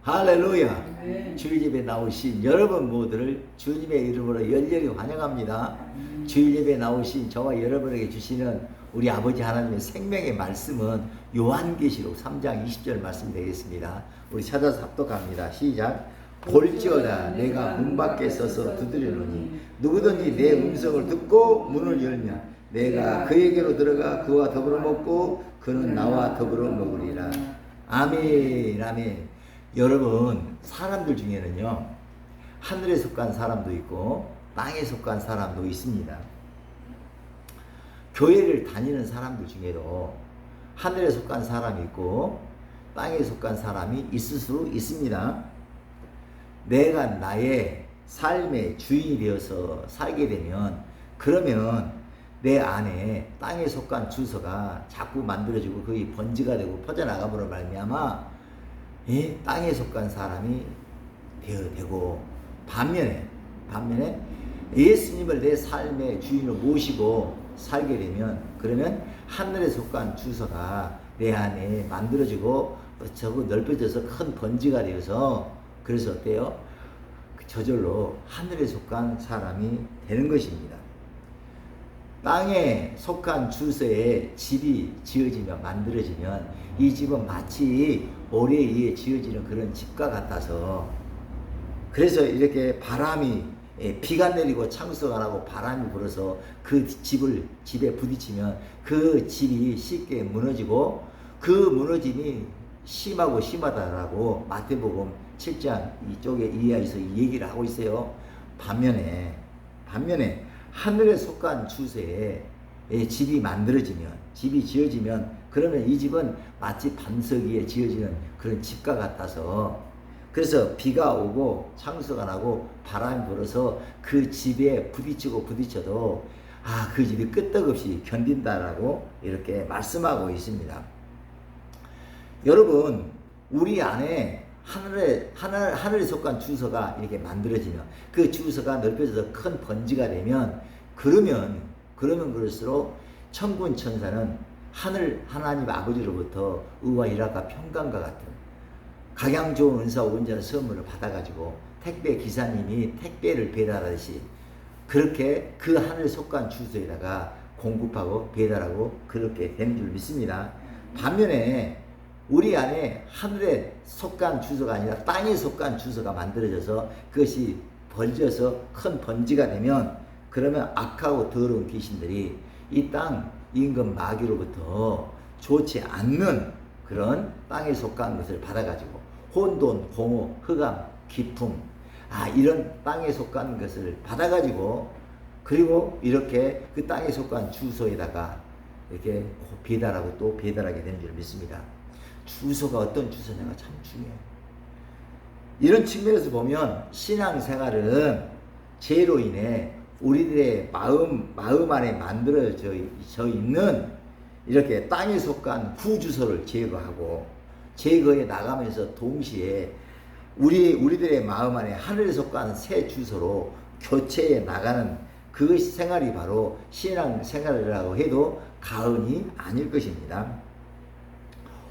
할렐루야. 네. 주일 예배 나오신 여러분 모두를 주님의 이름으로 열렬히 환영합니다. 주일 예배 나오신 저와 여러분에게 주시는 우리 아버지 하나님의 생명의 말씀은 요한계시록 3장 20절 말씀 되겠습니다. 우리 찾아서 합독합니다. 시작. 볼지어다 내가 문 밖에 서서 두드리노니 누구든지 내 음성을 듣고 문을 열면 내가 그에게로 들어가 그와 더불어 먹고 그는 나와 더불어 먹으리라. 아멘. 아멘. 여러분, 사람들 중에는요, 하늘에 속한 사람도 있고 땅에 속한 사람도 있습니다. 교회를 다니는 사람들 중에도 하늘에 속한 사람이 있고 땅에 속한 사람이 있을 수 있습니다. 내가 나의 삶의 주인이 되어서 살게 되면, 그러면 내 안에 땅에 속한 주소가 자꾸 만들어지고 그게 번지가 되고 퍼져나감으로 말미암아 땅에 속한 사람이 되고, 반면에 예수님을 내 삶의 주인으로 모시고 살게 되면, 그러면 하늘에 속한 주소가 내 안에 만들어지고 넓혀져서 큰 번지가 되어서, 그래서 어때요? 저절로 하늘에 속한 사람이 되는 것입니다. 땅에 속한 주소에 집이 지어지면, 만들어지면 이 집은 마치 모래에 의해 지어지는 그런 집과 같아서, 그래서 이렇게 바람이, 비가 내리고 창수가 나고 바람이 불어서 그 집에 부딪히면 그 집이 쉽게 무너지고, 그 무너짐이 심하고 심하다라고 마태복음 7장 이쪽에 이하에서 얘기를 하고 있어요. 반면에 하늘에 속한 주소에 집이 만들어지면, 집이 지어지면, 그러면 이 집은 마치 반석 위에 지어지는 그런 집과 같아서, 그래서 비가 오고 창수가 나고 바람이 불어서 그 집에 부딪혀도 그 집이 끄떡없이 견딘다라고 이렇게 말씀하고 있습니다. 여러분, 우리 안에 하늘에 속한 주소가 이렇게 만들어지면, 그 주소가 넓혀져서 큰 번지가 되면, 그러면 그럴수록 천군 천사는 하나님 아버지로부터 의와 희락과 평강과 같은 각양 좋은 은사와 온전한 선물을 받아가지고 택배 기사님이 택배를 배달하듯이 그렇게 그 하늘에 속한 주소에다가 공급하고 배달하고 그렇게 되는 줄 믿습니다. 반면에 우리 안에 하늘에 속한 주소가 아니라 땅에 속한 주소가 만들어져서 그것이 벌져서 큰 번지가 되면, 그러면 악하고 더러운 귀신들이 이 땅 임금 마귀로부터 좋지 않는 그런 땅에 속한 것을 받아가지고 혼돈, 공허, 흑암, 기품, 이런 땅에 속한 것을 받아가지고, 그리고 이렇게 그 땅에 속한 주소에다가 이렇게 배달하고 또 배달하게 되는 줄 믿습니다. 주소가 어떤 주소냐가 참 중요해요. 이런 측면에서 보면 신앙생활은 죄로 인해 우리들의 마음 안에 만들어져 있는 이렇게 땅에 속한 후주소를 제거해 나가면서 동시에 우리들의 마음 안에 하늘에 속한 새 주소로 교체해 나가는 그 생활이 바로 신앙생활이라고 해도 과언이 아닐 것입니다.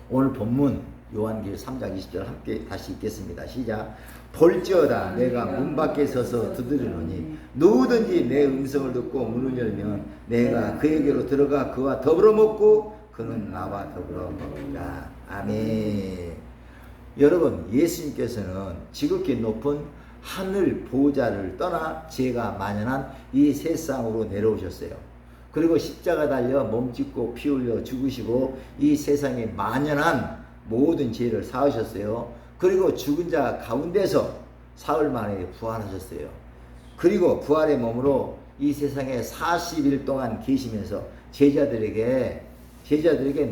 오늘 본문 요한계시록 3장 20절 함께 다시 읽겠습니다. 시작. 볼지어다 내가 문 밖에 서서 두드리노니 누구든지 내 음성을 듣고 문을 열면 내가 그에게로 들어가 그와 더불어 먹고 그는 나와 더불어 먹으리라. 아멘. 여러분, 예수님께서는 지극히 높은 하늘 보좌를 떠나 죄가 만연한 이 세상으로 내려오셨어요. 그리고 십자가 달려 몸짓고 피 흘려 죽으시고 이 세상에 만연한 모든 죄를 사하셨어요. 그리고 죽은 자 가운데서 사흘 만에 부활하셨어요. 그리고 부활의 몸으로 이 세상에 40일 동안 계시면서 제자들에게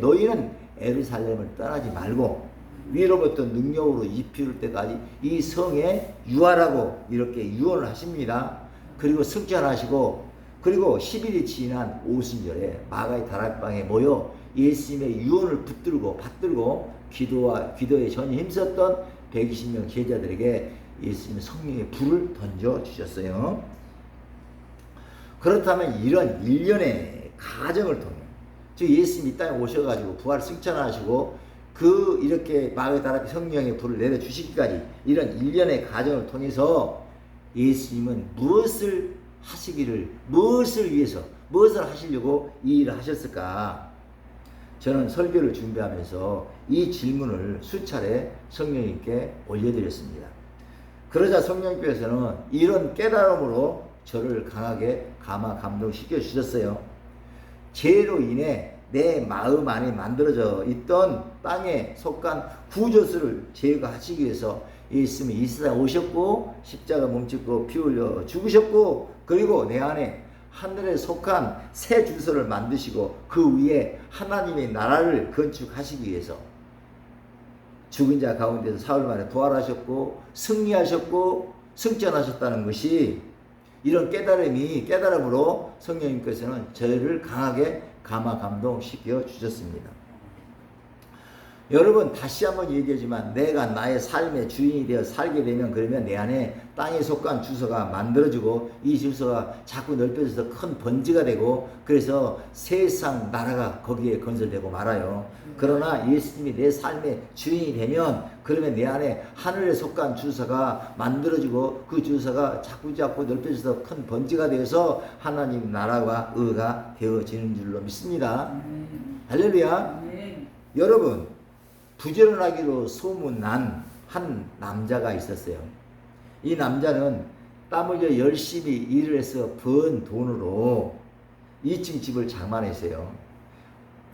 너희는 예루살렘을 떠나지 말고 위로부터 능력으로 입힐 때까지 이 성에 유하라고 이렇게 유언을 하십니다. 그리고 승천하시고, 그리고 10일이 지난 오순절에 마가의 다락방에 모여 예수님의 유언을 받들고 기도에 전혀 힘썼던 120명 제자들에게 예수님의 성령의 불을 던져 주셨어요. 그렇다면 이런 일련의 과정을 통해, 즉 예수님이 이 땅에 오셔가지고 부활 승천하시고 이렇게 마음에 따라 성령의 불을 내려주시기까지 이런 일련의 과정을 통해서 예수님은 무엇을 위해서, 무엇을 하시려고 이 일을 하셨을까? 저는 설교를 준비하면서 이 질문을 수차례 성령님께 올려드렸습니다. 그러자 성령님께서는 이런 깨달음으로 저를 강하게 감동시켜 주셨어요. 죄로 인해 내 마음 안에 만들어져 있던 땅에 속한 구조수를 제거하시기 위해서 예수님이 이 세상에 오셨고 십자가 몸짓고 피 흘려 죽으셨고, 그리고 내 안에 하늘에 속한 새 주소를 만드시고 그 위에 하나님의 나라를 건축하시기 위해서 죽은 자 가운데서 사흘 만에 부활하셨고 승리하셨고 승천하셨다는 것이, 이런 깨달음으로 성령님께서는 저를 강하게 감동시켜 주셨습니다. 여러분, 다시 한번 얘기하지만 내가 나의 삶의 주인이 되어 살게 되면, 그러면 내 안에 땅에 속한 주소가 만들어지고 이 주소가 자꾸 넓혀져서 큰 번지가 되고, 그래서 세상 나라가 거기에 건설되고 말아요. 그러나 예수님이 내 삶의 주인이 되면, 그러면 내 안에 하늘에 속한 주소가 만들어지고 그 주소가 자꾸 넓혀져서 큰 번지가 되어서 하나님 나라와 의가 되어지는 줄로 믿습니다. 할렐루야. 여러분, 부지런하기로 소문난 한 남자가 있었어요. 이 남자는 땀 흘려 열심히 일을 해서 번 돈으로 2층 집을 장만했어요.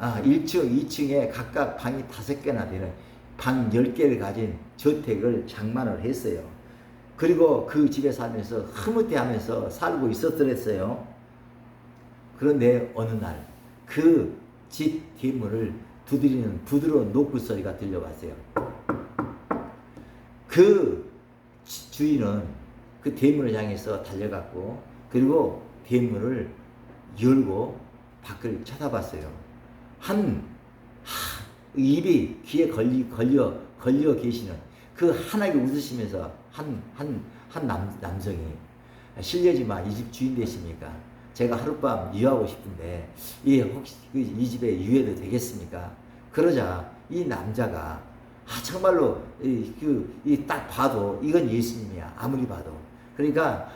1층, 2층에 각각 방이 5개나 되는 방 10개를 가진 저택을 장만을 했어요. 그리고 그 집에 살면서 흐뭇해하면서 살고 있었더랬어요. 그런데 어느 날 그 집 뒷문을 두드리는 부드러운 노크 소리가 들려왔어요. 그 주인은 그 대문을 향해서 달려갔고, 그리고 대문을 열고 밖을 쳐다봤어요. 입이 귀에 걸려 계시는 그 환하게 웃으시면서 남성이, 실례지만 이 집 주인 되십니까? 제가 하룻밤 유하고 싶은데 혹시 이 집에 유해도 되겠습니까? 그러자 이 남자가 정말로 딱 봐도 이건 예수님이야. 아무리 봐도. 그러니까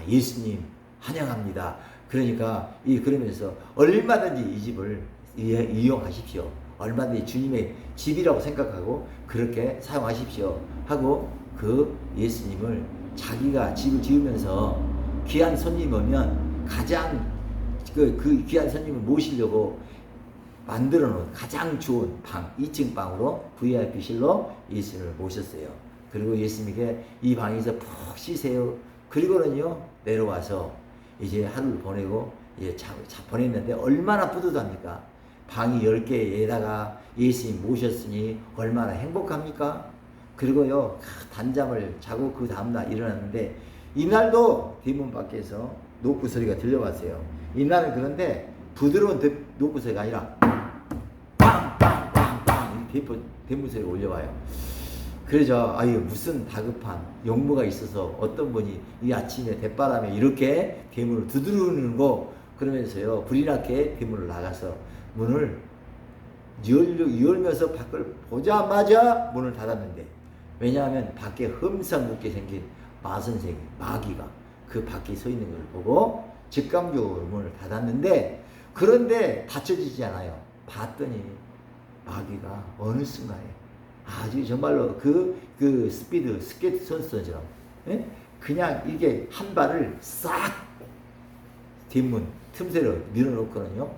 예수님 환영합니다. 그러니까 그러면서 얼마든지 이 집을 이용하십시오. 얼마든지 주님의 집이라고 생각하고 그렇게 사용하십시오 하고, 그 예수님을 자기가 집을 지으면서 귀한 손님 오면 가장 그 귀한 손님을 모시려고 만들어 놓은 가장 좋은 방, 2층 방으로 VIP실로 예수님을 모셨어요. 그리고 예수님에게 이 방에서 푹 쉬세요. 그리고는요, 내려와서 이제 하루를 보내고 보냈는데 얼마나 뿌듯합니까? 방이 10개에다가 예수님 모셨으니 얼마나 행복합니까? 그리고요, 단잠을 자고 그 다음날 일어났는데, 이날도 뒷문 밖에서 노크 소리가 들려왔어요. 이날은 그런데 부드러운 노크 소리가 아니라 빵빵빵빵 뒷문 소리가 올려와요. 그러자 무슨 다급한 용무가 있어서 어떤 분이 이 아침에 대바람에 이렇게 대문을 두드리는 거, 그러면서요 불이 나게 대문을 나가서 문을 열면서 밖을 보자마자 문을 닫았는데, 왜냐하면 밖에 흠상궂게 생긴 마선생이, 마귀가 그 밖에 서 있는 걸 보고 즉각적으로 문을 닫았는데, 그런데 닫혀지지 않아요. 봤더니 마귀가 어느 순간에 아주 정말로 스케이트 선수처럼 그냥 이게 한 발을 싹 뒷문 틈새로 밀어놓거든요.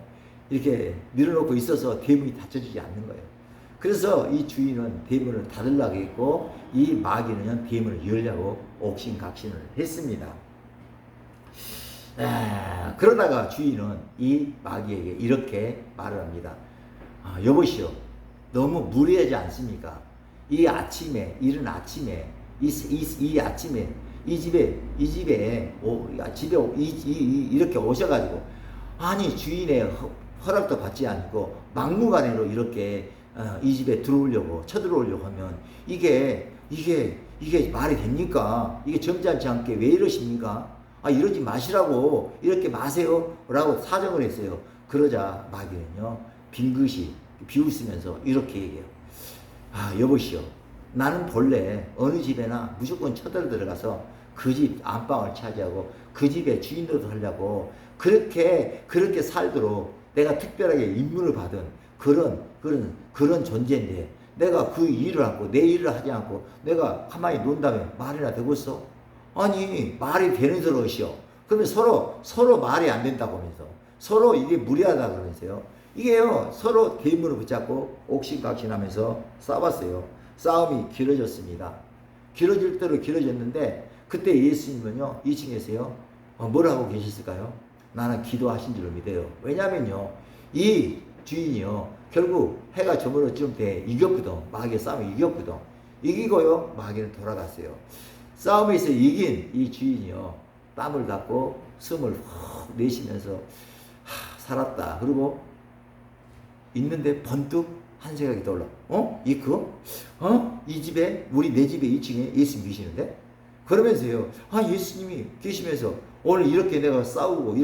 이렇게 밀어놓고 있어서 대문이 닫혀지지 않는 거예요. 그래서 이 주인은 대문을 닫으려고 했고, 이 마귀는 대문을 열려고 옥신각신을 했습니다. 그러다가 주인은 이 마귀에게 이렇게 말을 합니다. 여보시오, 너무 무리하지 않습니까? 이 이른 아침에 이 아침에 이 집에 이렇게 오셔가지고, 아니 주인의 허락도 받지 않고 막무가내로 이렇게 이 집에 쳐들어오려고 하면 이게 말이 됩니까? 이게 점잖지 않게 왜 이러십니까? 이러지 마시라고, 이렇게 마세요 라고 사정을 했어요. 그러자 마귀는요 빙긋이 비웃으면서 이렇게 얘기해요. 여보시오. 나는 본래 어느 집에나 무조건 쳐들 들어가서 그 집 안방을 차지하고 그 집의 주인 노릇 하려고 그렇게 살도록 내가 특별하게 임무를 받은 그런 존재인데 내가 그 일을 하고 내 일을 하지 않고 내가 가만히 논다면 말이나 되겠어? 아니, 말이 되는 소리시오. 그러면 서로 말이 안 된다고 하면서 서로 이게 무리하다 그러면서요. 이게요, 서로 대문을 붙잡고 옥신각신하면서 싸웠어요. 싸움이 길어졌습니다. 길어질 대로 길어졌는데 그때 예수님은요 2층에서요 뭘 하고 계셨을까요? 나는 기도하신 줄로 믿어요. 왜냐면요 이 주인이요 결국 해가 저물어쯤 때 이겼거든. 마귀의 싸움에 이겼거든. 이기고요 마귀는 돌아갔어요. 싸움에서 이긴 이 주인이요 땀을 닦고 숨을 훅 내쉬면서 살았다. 그리고 있는데 번뜩 한 생각이 떠올라. 이 집에 내 집에 2층에 예수님 계시는데? 그러면서요. 예수님이 계시면서 오늘 이렇게 내가 싸우고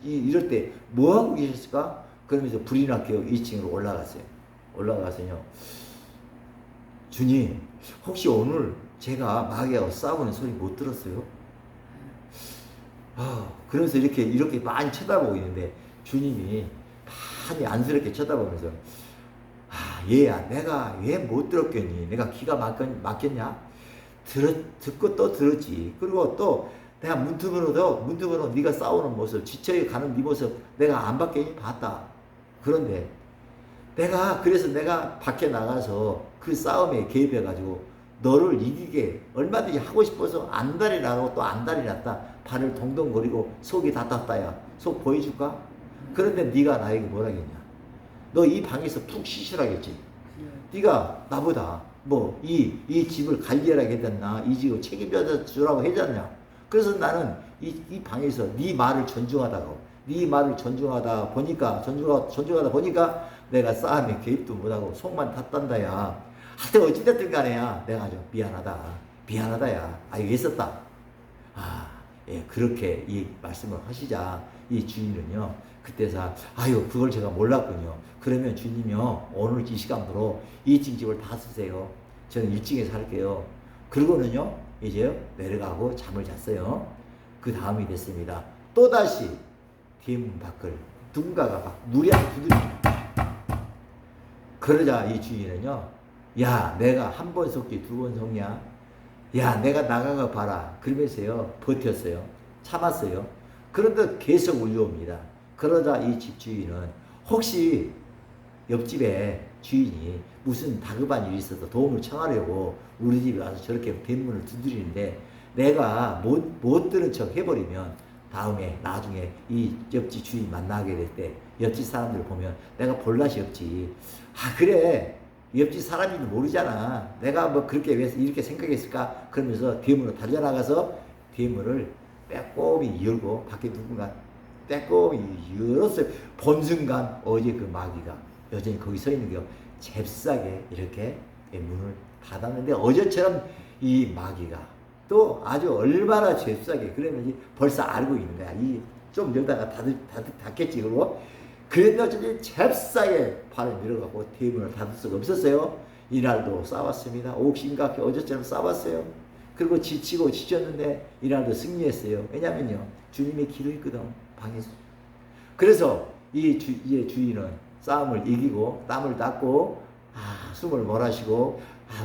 이럴 때 뭐 하고 계셨을까? 그러면서 불이 났게요 2층으로 올라갔어요. 올라가서요. 주님, 혹시 오늘 제가 마귀하고 싸우는 소리 못 들었어요? 그러면서 이렇게 많이 쳐다보고 있는데 주님이 많이 안쓰럽게 쳐다보면서 얘야, 내가 왜 못 들었겠니? 내가 기가 막혔냐? 듣고 또 들었지. 그리고 또 내가 문틈으로 네가 싸우는 모습, 지쳐가는 네 모습 내가 안 봤겠니? 봤다. 그런데 그래서 내가 밖에 나가서 그 싸움에 개입해가지고 너를 이기게 얼마든지 하고 싶어서 안달이 나고 또 안달이 났다. 발을 동동거리고 속이 다 탔다야. 속 보여줄까? 그런데 네가 나에게 뭐라겠냐? 너 이 방에서 푹 쉬시라겠지. 네가 나보다 이 집을 관리하게 됐나? 이 집을 책임져 주라고 해줬냐? 그래서 나는 이 방에서 네 말을 존중하다 보니까 내가 싸움에 개입도 못하고 속만 탔단다야. 하여튼 어찌됐든 간에야 내가 좀 미안하다야. 있었다. 예, 그렇게 이 말씀을 하시자 이 주인은요 그때서 그걸 제가 몰랐군요. 그러면 주님이요 오늘 이 시간부로 2층 집을 다 쓰세요. 저는 1층에 살게요. 그러고는요 이제 내려가고 잠을 잤어요. 그 다음이 됐습니다. 또다시 뒷문 밖을 누군가가 막 무리하게 두드립니다. 그러자 이 주인은요 야, 내가 한 번 속지 두 번 속냐? 야, 내가 나가가 봐라. 그러면서요 버텼어요. 참았어요. 그런데 계속 울려옵니다. 그러자 이 집주인은 혹시 옆집에 주인이 무슨 다급한 일이 있어서 도움을 청하려고 우리 집에 와서 저렇게 뒷문을 두드리는데 내가 못 들은 척 해버리면 나중에 이 옆집 주인 만나게 될 때 옆집 사람들 보면 내가 볼낯이 없지. 그래. 옆집 사람인지 모르잖아. 내가 그렇게 왜 이렇게 생각했을까? 그러면서 뒷문으로 달려나가서 뒷문을 빼꼼히 열고 밖에 누군가 빼꼼히 열었어요. 본 순간 어제 그 마귀가 여전히 거기 서 있는 게요. 잽싸게 이렇게 문을 닫았는데 어제처럼 이 마귀가 또 아주 얼마나 잽싸게 그러면서 벌써 알고 있는 거야. 좀 열다가 닫겠지. 그러고 그랬는데 어쩐지 잽싸게 발을 밀어갖고 대문을 닫을 수가 없었어요. 이날도 싸웠습니다. 옥신각해 어제처럼 싸웠어요. 그리고 지치고 지쳤는데 이날도 승리했어요. 왜냐면요 주님의 길을 있거든 방에서. 그래서 이 주인은 싸움을 이기고 땀을 닦고 숨을 몰아쉬고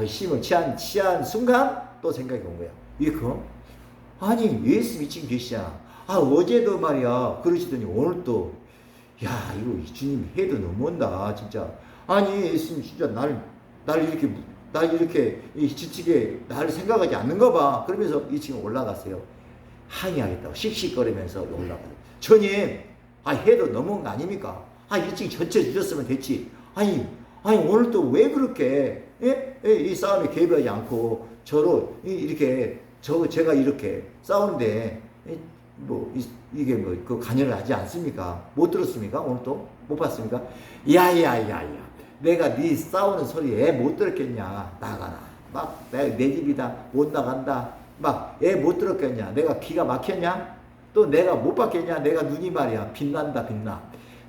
힘을 취한 순간 또 생각이 온 거야. 아니 예수님이 지금 계시잖아. 어제도 말이야 그러시더니 오늘 또 이거 주님 해도 너무한다 진짜. 아니 예수님 진짜 날 이렇게 지치게 나를 생각하지 않는가 봐. 그러면서 2층에 올라갔어요. 항의하겠다고 씩씩거리면서 올라가요. 주님 해도 너무한 거 아닙니까? 2층 전체 주셨으면 됐지. 아니 오늘 또 왜 그렇게 이 싸움에 개입하지 않고 제가 이렇게 싸우는데 이게 그 관여를 하지 않습니까? 못 들었습니까? 오늘 또 못 봤습니까? 야야야야, 내가 네 싸우는 소리에 못 들었겠냐? 나가라. 내 집이다 못 나간다. 애 못 들었겠냐? 내가 기가 막혔냐? 또 내가 못 봤겠냐? 내가 눈이 말이야 빛난다.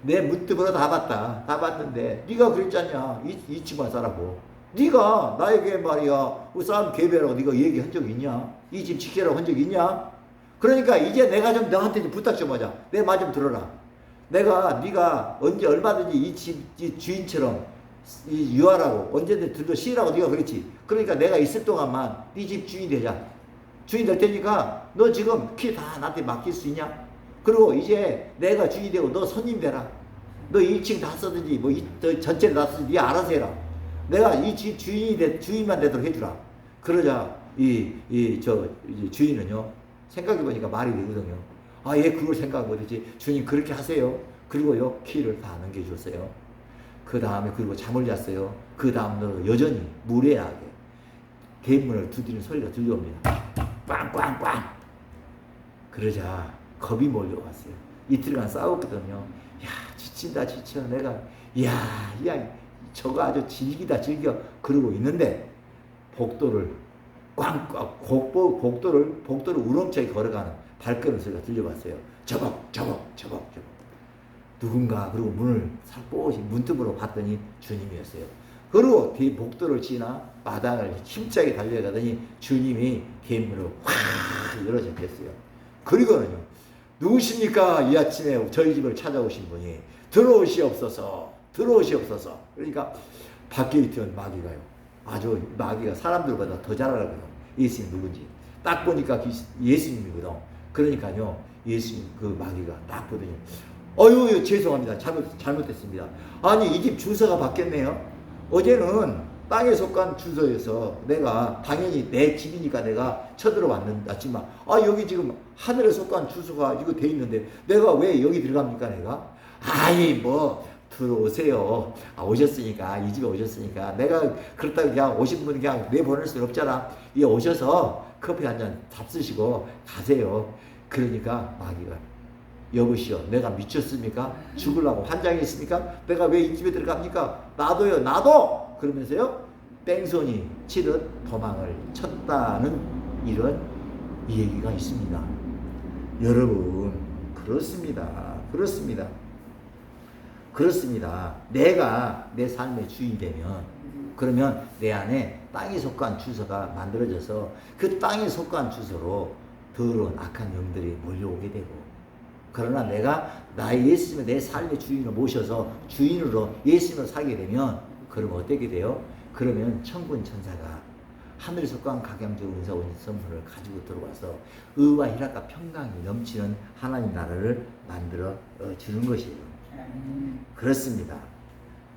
내 문틈으로 다 봤는데 네가 그랬잖냐? 이 집만 살라고. 네가 나에게 말이야 싸움 개배라고 네가 얘기한 적 있냐? 이 집 지키라고 한 적 있냐? 그러니까 이제 내가 좀 너한테 좀 부탁 좀 하자. 내 말 좀 들어라. 네가 언제 얼마든지 이 집 주인처럼 유하라고 언제든 들도 쉬라고 네가 그랬지. 그러니까 내가 있을 동안만 네 집 주인 되자. 주인 될 테니까 너 지금 키 다 나한테 맡길 수 있냐? 그리고 이제 내가 주인이 되고 너 손님 되라. 너 1층 다 쓰든지 뭐 전체를 다 쓰든지 네 알아서 해라. 내가 이 집 주인만 되도록 해주라. 그러자 저 주인은요 생각해보니까 말이 되거든요. 아, 얘 그걸 생각 못했지. 주님 그렇게 하세요. 그리고요 키를 다 넘겨줬어요. 그 다음에 그리고 잠을 잤어요. 그 다음날 여전히 무례하게 대문을 두드리는 소리가 들려옵니다. 꽝꽝꽝. 그러자 겁이 몰려왔어요. 이틀간 싸웠거든요. 야, 지친다 지쳐. 내가 야 저거 아주 즐겨 그러고 있는데 복도를 꽝꽝 복도를 우렁차게 걸어가는 발걸음 소리가 들려왔어요. 저벅. 누군가. 그리고 문을 살포시 문틈으로 봤더니 주님이었어요. 그리고 복도를 지나 마당을 힘차게 달려가더니 주님이 대문을 확 열어젖혔어요. 그리고는요, 누구십니까? 이 아침에 저희 집을 찾아오신 분이 들어오시옵소서. 그러니까 밖에 있던 마귀가요, 아주 마귀가 사람들보다 더 잘 알아요. 예수님 누군지. 딱 보니까 예수님이거든. 그러니까요, 예수님 그 마귀가 딱 보더니 어유 죄송합니다. 잘못됐습니다. 아니 이 집 주소가 바뀌었네요. 어제는 땅에 속한 주소여서 내가 당연히 내 집이니까 내가 쳐들어왔지만 여기 지금 하늘에 속한 주소가 이거 돼 있는데 내가 왜 여기 들어갑니까 내가? 아이 뭐 들어오세요. 오셨으니까 이 집에 오셨으니까 내가 그렇다고 그냥 오신 분 그냥 내보낼 수는 없잖아. 이 오셔서 커피 한 잔 잡수시고 가세요. 그러니까 마귀가 여보시오, 내가 미쳤습니까? 죽으려고 환장했습니까? 내가 왜 이 집에 들어갑니까? 나도요, 나도! 그러면서요, 뺑소니 치듯 도망을 쳤다는 이런 얘기가 있습니다. 여러분, 그렇습니다. 내가 내 삶의 주인 되면, 그러면 내 안에 땅에 속한 주소가 만들어져서 그 땅에 속한 주소로 더러운 악한 영들이 몰려오게 되고, 그러나 내가 나의 예수님을 내 삶의 주인으로 모셔서 주인으로 예수님을 살게 되면 그러면 어떻게 돼요? 그러면 천군 천사가 하늘 속한 각양적 은사 선물을 가지고 들어와서 의와 희락과 평강이 넘치는 하나님 나라를 만들어 주는 것이에요. 그렇습니다.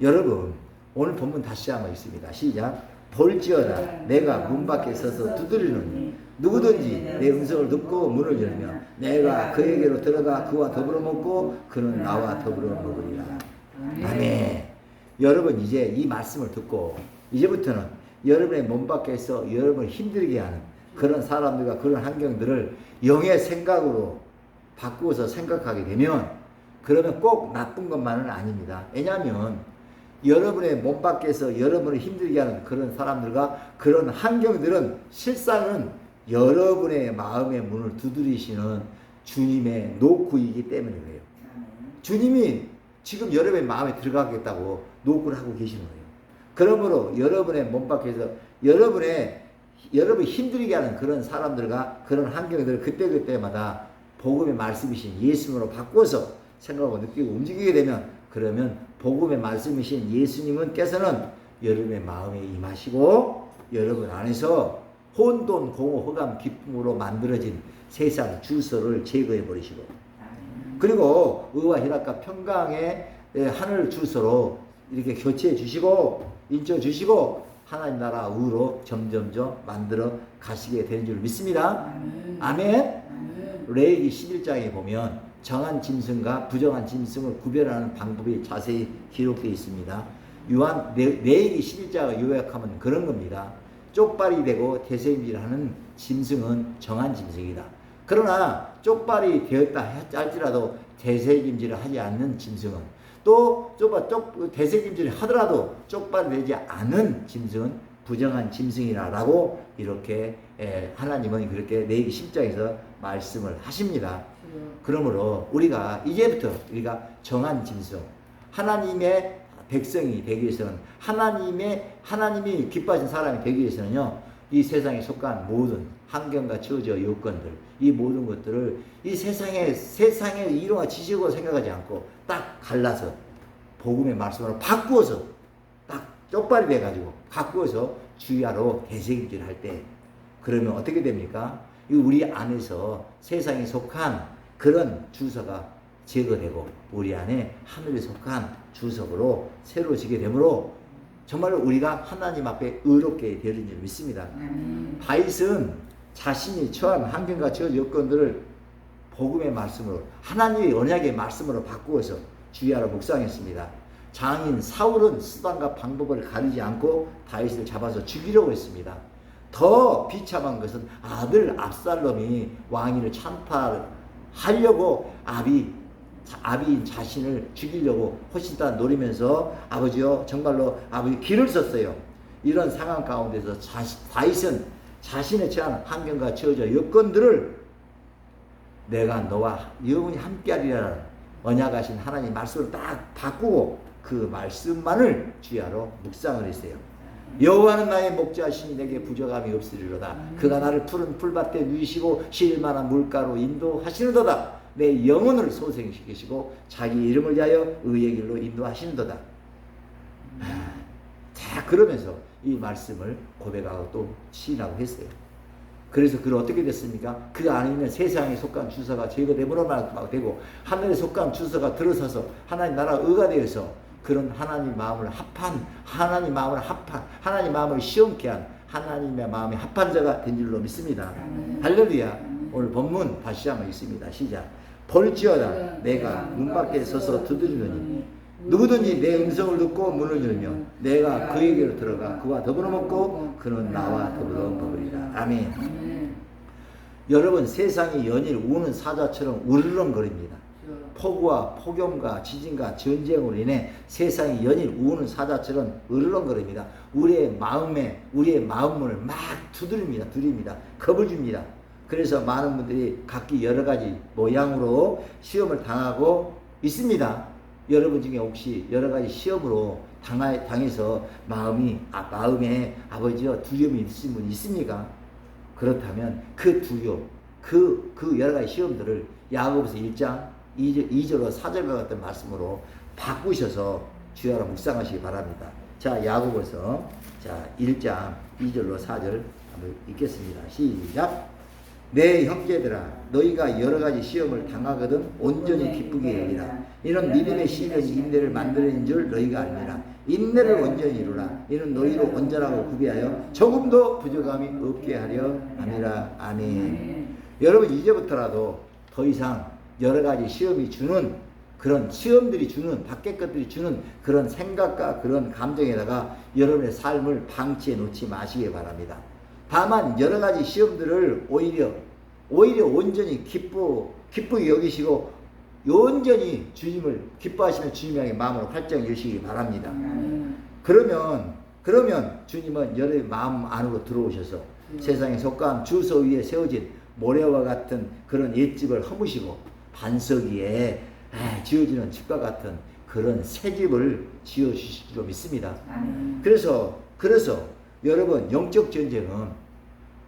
여러분 오늘 본문 다시 한번 읽습니다. 시작. 볼지어다 내가 문 밖에 서서 두드리노니 누구든지 내 음성을 듣고 문을 열면 내가 그에게로 들어가 그와 더불어 먹고 그는 나와 더불어 먹으리라. 아멘. 여러분 이제 이 말씀을 듣고 이제부터는 여러분의 몸 밖에서 여러분을 힘들게 하는 그런 사람들과 그런 환경들을 영의 생각으로 바꾸어서 생각하게 되면 그러면 꼭 나쁜 것만은 아닙니다. 왜냐하면 여러분의 몸 밖에서 여러분을 힘들게 하는 그런 사람들과 그런 환경들은 실상은 여러분의 마음의 문을 두드리시는 주님의 노크이기 때문에 그래요. 주님이 지금 여러분의 마음에 들어가겠다고 노크를 하고 계시는 거예요. 그러므로 여러분의 몸 밖에서 여러분 힘들게 하는 그런 사람들과 그런 환경들을 그때그때마다 복음의 말씀이신 예수님으로 바꿔서 생각하고 느끼고 움직이게 되면 그러면 복음의 말씀이신 예수님께서는 여러분의 마음에 임하시고 여러분 안에서 혼돈, 공허, 흑암, 기쁨으로 만들어진 세상 주소를 제거해 버리시고 그리고 의와 희락과 평강의 하늘 주소로 이렇게 교체해 주시고 인쳐 주시고 하나님 나라 의로 점점점 만들어 가시게 되는 줄 믿습니다. 아멘. 레위기 11장에 보면 정한 짐승과 부정한 짐승을 구별하는 방법이 자세히 기록되어 있습니다. 레위기 11장을 요약하면 그런 겁니다. 쪽발이 되고 대세임질하는 짐승은 정한 짐승이다. 그러나 쪽발이 되었다 할지라도 대세임질을 하지 않는 짐승은 또 대세임질을 하더라도 쪽발이 되지 않은 짐승은 부정한 짐승이라고 이렇게 하나님은 그렇게 레위기 10장에서 말씀을 하십니다. 그러므로 우리가 이제부터 우리가 정한 짐승 하나님의 백성이 되기 위해서는 하나님이 기뻐하신 사람이 되기 위해서는요, 이 세상에 속한 모든 환경과 처저 요건들, 이 모든 것들을 이 세상의 이론과 지식으로 생각하지 않고 딱 갈라서 복음의 말씀으로 바꾸어서 딱 쪽발이 돼가지고 바꾸어서 주야로 대세임질 할 때, 그러면 어떻게 됩니까? 우리 안에서 세상에 속한 그런 주소가 제거되고 우리 안에 하늘에 속한 주석으로 새로워지게 되므로 정말로 우리가 하나님 앞에 의롭게 되는 줄 믿습니다. 다윗은 자신이 처한 환경과 처한 여건들을 복음의 말씀으로, 하나님의 언약의 말씀으로 바꾸어서 주야로 묵상했습니다. 장인 사울은 수단과 방법을 가리지 않고 다윗을 잡아서 죽이려고 했습니다. 더 비참한 것은 아들 압살롬이 왕위를 찬탈하려고 아비인 자신을 죽이려고 호시다 노리면서 아버지요 정말로 아버지 길을 썼어요. 이런 상황 가운데서 다윗은 자신의 처한 환경과 처져 여건들을 내가 너와 영원히 함께하리라는 언약하신 하나님 말씀을 딱 바꾸고 그 말씀만을 주야로 묵상을 했어요. 여호와는 나의 목자시니 내게 부족함이 없으리로다. 그가 나를 푸른 풀밭에 누이시고 쉴만한 물가로 인도하시는도다. 내 영혼을 소생시키시고 자기 이름을 위하여 의의 길로 인도하시는도다. 자, 그러면서 이 말씀을 고백하고 또 시인하고 했어요. 그래서 그는 어떻게 됐습니까? 그 안에 있는 세상에 속한 주소가 제거됨으로 되고 하늘에 속한 주소가 들어서서 하나님 나라 의가 되어서 그런 하나님 마음을 하나님 마음을 시험케 한 하나님의 마음에 합한 자가 된 줄로 믿습니다. 할렐루야. 오늘 본문 다시 한번 읽습니다. 시작. 볼지어다 내가 문 밖에 서서 두드리느니 누구든지 내 음성을 듣고 문을 열면 내가 그에게로 들어가 그와 더불어 먹고 그는 나와 더불어 먹으리라. 아멘. 여러분, 세상이 연일 우는 사자처럼 우르렁거립니다. 폭우와 폭염과 지진과 전쟁으로 인해 세상이 연일 우는 사자처럼 으르렁거립니다. 우리의 마음문을 막 두드립니다. 겁을 줍니다. 그래서 많은 분들이 각기 여러 가지 모양으로 시험을 당하고 있습니다. 여러분 중에 혹시 여러 가지 시험으로 당해서 마음에 아버지여 두려움이 있으신 분 있습니까? 그렇다면 그 두려움, 그 여러 가지 시험들을 야고보서 1장 2절로 4절과 같은 말씀으로 바꾸셔서 주야로 묵상하시기 바랍니다. 자, 야고보서 1장 2절로 4절 한번 읽겠습니다. 시작. 내 형제들아 너희가 여러 가지 시험을 당하거든 온전히 기쁘게 여기라. 이는 믿음의 시련이 인내를 만들어낸 줄 너희가 알미라. 인내를 온전히 이루라. 이는 너희로 온전하고 구비하여 조금도 부족함이 없게 하려 함이라. 아멘. 여러분, 이제부터라도 더 이상 여러 가지 시험이 주는 그런 시험들이 주는 밖의 것들이 주는 그런 생각과 그런 감정에다가 여러분의 삶을 방치해 놓지 마시기 바랍니다. 다만 여러 가지 시험들을 오히려 온전히 기쁘게 여기시고 온전히 주님을 기뻐하시는 주님의 마음으로 활짝 여시기 바랍니다. 그러면 주님은 여러분의 마음 안으로 들어오셔서 세상에 속한 주소 위에 세워진 모래와 같은 그런 옛집을 허무시고 반석 위에 지어지는 집과 같은 그런 새 집을 지어주실 줄 믿습니다. 그래서 여러분, 영적 전쟁은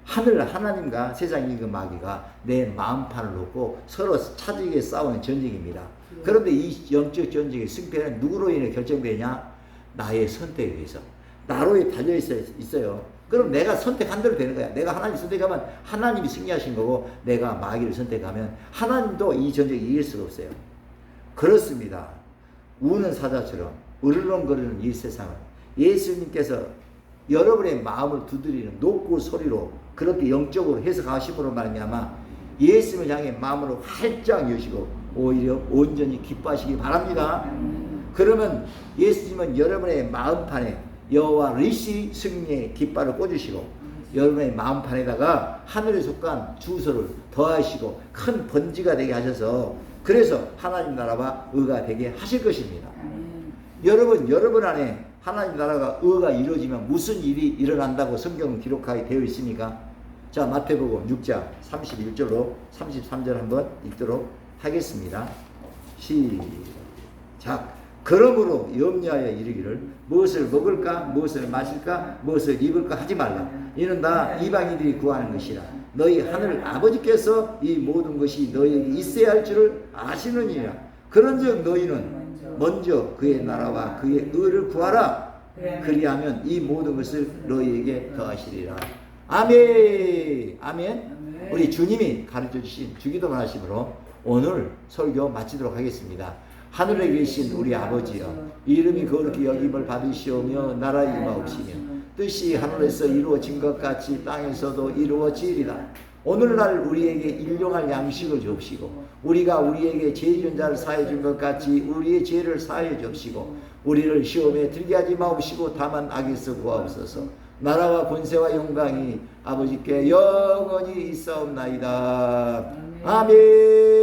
하나님과 세상 임금 마귀가 내 마음판을 놓고 서로 차지게 싸우는 전쟁입니다. 그런데 이 영적 전쟁의 승패는 누구로 인해 결정되냐? 나의 선택에 의해서. 나로 달려 있어요. 그럼 내가 선택한 대로 되는 거야. 내가 하나님 선택하면 하나님이 승리하신 거고, 내가 마귀를 선택하면 하나님도 이 전쟁에 이길 수가 없어요. 그렇습니다. 우는 사자처럼 으르렁거리는 이 세상을 예수님께서 여러분의 마음을 두드리는 높고 소리로 그렇게 영적으로 해석하심으로 말미암아 예수님을 향해 마음으로 활짝 여시고 오히려 온전히 기뻐하시기 바랍니다. 그러면 예수님은 여러분의 마음판에 여호와 르시 승리의 깃발을 꽂으시고 여러분의 마음판에다가 하늘에 속한 주소를 더하시고 큰 번지가 되게 하셔서 그래서 하나님 나라와 의가 되게 하실 것입니다. 여러분 안에 하나님 나라가 의가 이루어지면 무슨 일이 일어난다고 성경은 기록하게 되어 있습니까? 자, 마태복음 6장 31절로 33절 한번 읽도록 하겠습니다. 시작. 그러므로 염려하여 이르기를 무엇을 먹을까 무엇을 마실까 무엇을 입을까 하지 말라. 이는 다 이방인들이 구하는 것이라. 너희 하늘 아버지께서 이 모든 것이 너희에게 있어야 할 줄을 아시느니라. 그런즉 너희는 먼저 그의 나라와 그의 의를 구하라. 그리하면 이 모든 것을 너희에게 더하시리라. 아멘. 아멘. 우리 주님이 가르쳐 주신 주기도 말씀으로 오늘 설교 마치도록 하겠습니다. 하늘에 계신 우리 아버지여, 이름이 거룩히 여김을 받으시오며 나라 임하옵시며 뜻이 하늘에서 이루어진 것 같이 땅에서도 이루어지리라. 오늘날 우리에게 일용할 양식을 주옵시고 우리가 우리에게 죄 지은 자를 사해 준 것 같이 우리의 죄를 사해 주옵시고 우리를 시험에 들게 하지 마옵시고 다만 악에서 구하옵소서. 나라와 권세와 영광이 아버지께 영원히 있사옵나이다. 아멘.